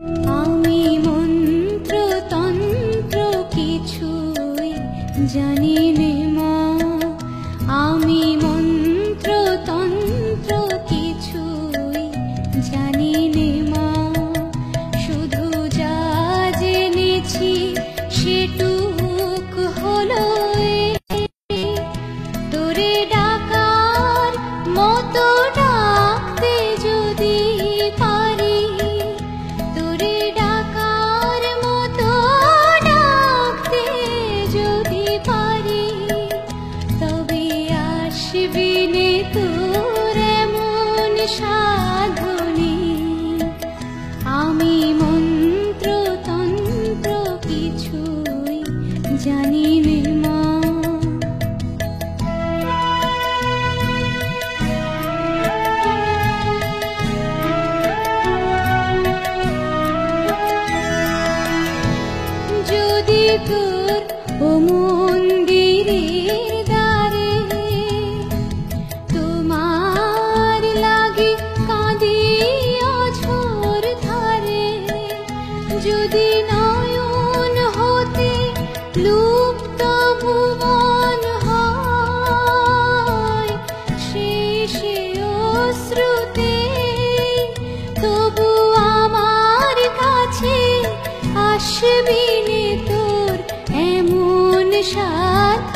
আমি মন্ত্র তন্ত্র কিছুই জানি নে মা, আমি মন্ত্র তন্ত্র কিছুই জানি নে মা, শুধু যা জেনেছি সেটুক হলো তোরে ডাকার মতো ডাকতে যদি পারি, তোরে ডাকার মতো ডাকতে যদি পারি, তবে আসবি নে তোর এমন সাধনে। আমি মন্ত্র তন্ত্র কিছুই জানি নে মা। যদি তোর ও মন্দিরের দ্বারে তোমার লাগি কাঁদি অঝোর ধারে, যদি নয়ন হতে লুপ্ত ভুবন হয় শেষে অশ্রুতে, তবু আমার কাছে আসবি নে তোর এমন সাধ